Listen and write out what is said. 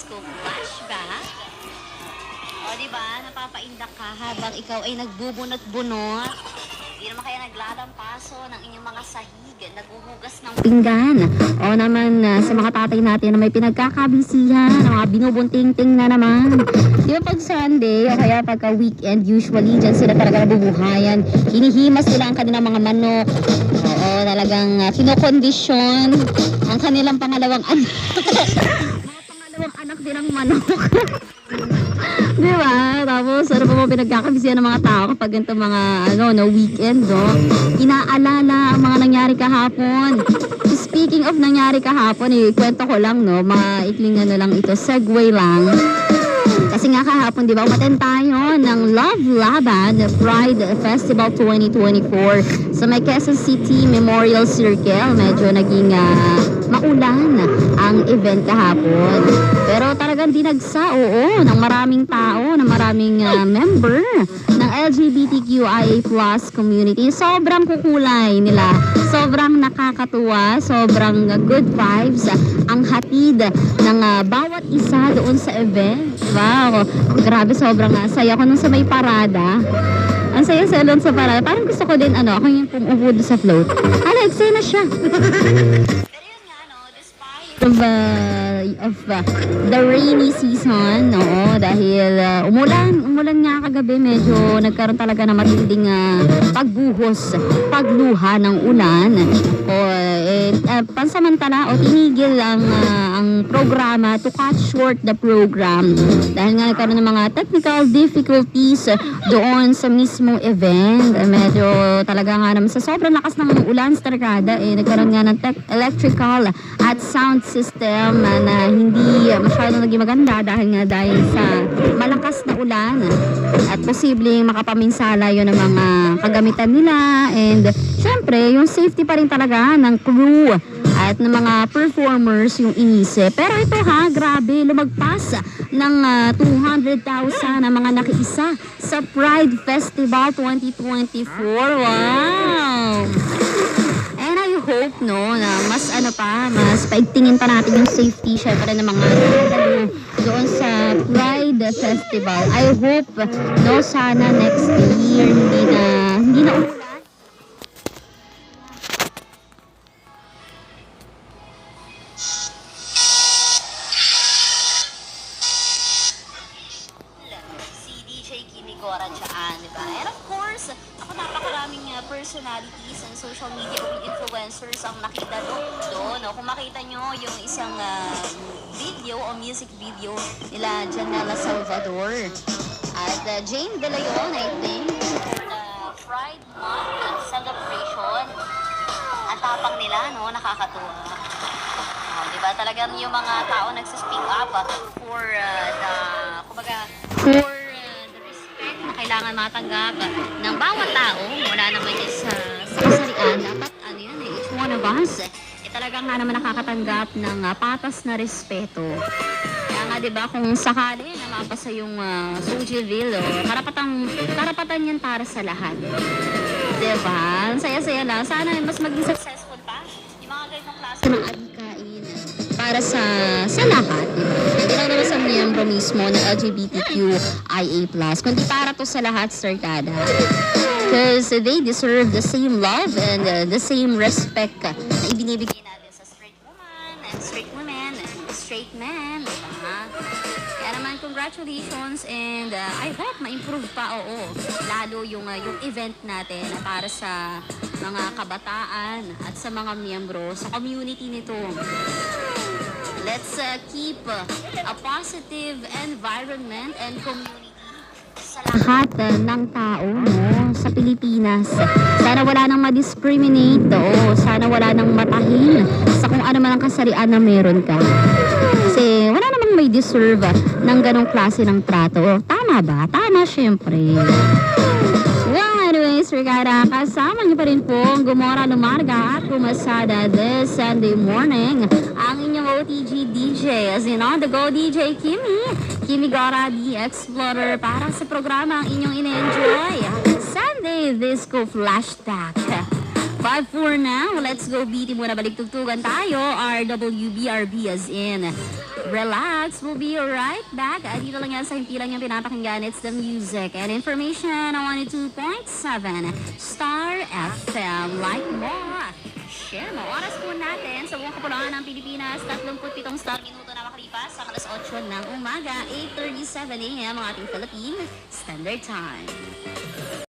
Disco Flashback. O, diba? Napapaindak ka habang ikaw ay nagbubunot-bunot. Hindi naman kaya naglalampaso ng inyong mga sahig, naghuhugas ng pinggan. O naman sa mga tatay natin na may pinagkakabisihan, mga binubunting-ting na naman. Di ba pag Sunday, o kaya pagka weekend, usually, dyan sila talaga nabubuhayan. Hinihimas nila ang kanilang mga manok. Oo, talagang kinokondisyon ang kanilang pangalawang anak. Mga pangalawang anak din ang manok. Di ba? Tapos, ano pa mo pinagkakabisihan ng mga tao kapag ganito mga, weekend, no? Inaalala ang mga nangyari kahapon. Speaking of nangyari kahapon, kwento ko lang, no? Maikling lang ito, segue lang. Kasi nga kahapon, di ba, umaten tayo ng Love Laban Pride Festival 2024 sa may Quezon City Memorial Circle. Medyo naging maulan ang event kahapon. Pero talagang dinagsa, ng maraming tao, ng maraming member ng LGBTQIA+ community. Sobrang kukulay nila. Sobrang nakakatuwa, sobrang good vibes ang hatid ng bawat isa doon sa event. Wow, grabe, sobrang saya ko nung sa may parada. Ang saya-saya doon sa parada. Parang gusto ko din, ako yung pumupo sa float. Alex, na siya. Pero yun nga, despite of the rainy season, dahil umulan nga kagabi, medyo nagkaroon talaga ng matinding pagluha ng ulan. Pansamantala tinigil ang programa to cut short the program dahil nga nagkaroon ng mga technical difficulties doon sa mismong event. Medyo talaga nga naman sa sobrang lakas ng ulan sa Targada, nagkaroon nga ng electrical at sound system na hindi masyadong naging maganda dahil sa malakas na ulan at posibleng makapaminsala yun ng mga kagamitan nila, and syempre yung safety pa rin talaga ng crew at ng mga performers yung inisip. Pero ito grabe, lumagpas ng 200,000 na mga nakiisa sa Pride Festival 2024. Wow! And I hope, na mas mas paigtingin pa natin yung safety, syempre, ng mga doon sa Pride Festival. I hope, sana next year hindi na umulan. And of course, napakaraming personalities and social media influencers ang nakita doon. Kung makita nyo yung isang video o music video nila Janela Salvador at Jane De Leon, I think, for the Pride Month celebration. Ang tapang nila, nakakatuwa. Diba? Talagang yung mga tao nagsispeak up for na kailangan matanggap ng bawat tao mula naman sa kasarian. Dapat each one of us talagang nga naman nakakatanggap ng patas na respeto. Kaya nga, diba, kung sakali na mapasa yung Sojiville, karapatan yan para sa lahat. Diba? Saya-saya lang. Sana mas maging successful pa yung mga ganitong klase ng adhikain para sa lahat. Hindi lang naman sa miyembro mismo ng LGBTQIA+, kundi para to sa lahat, Sir Kada. Because they deserve the same love and the same respect na ibinibigay natin sa straight woman and straight women and straight men. Kaya naman, congratulations, and I hope ma-improve pa, lalo yung event natin para sa mga kabataan at sa mga miyembro sa community nito. Let's keep a positive environment and community sa lahat ng tao sa Pilipinas. Sana wala nang ma-discriminate, sana wala nang matahin sa kung ano man ang kasarian na meron ka. Kasi wala namang may deserve ng ganong klase ng trato. Tama ba? Tama, syempre. Anyways, Ricardo, kasama niyo pa rin po ang Gomora Lumarga at Pumasada this Sunday morning. Ang inyong OTG DJ, as in on the go DJ Kimi Gora, the Explorer, para sa programa ang inyong ine-enjoy, Sunday Disco Flashback. 5-4 now, let's go BT muna, balik tugtugan tayo, RWBRB as in relax. We'll be right back. Dito lang yan sa himpilan yung pinapakinggan. It's the music and information on 102.7 Star FM. Like more. Share mo. Oras po natin sa buong kapuluan ng Pilipinas. 37 star minuto na makalipas sa alas 8 ng umaga. 8:37 a.m. ang ating Philippine Standard Time.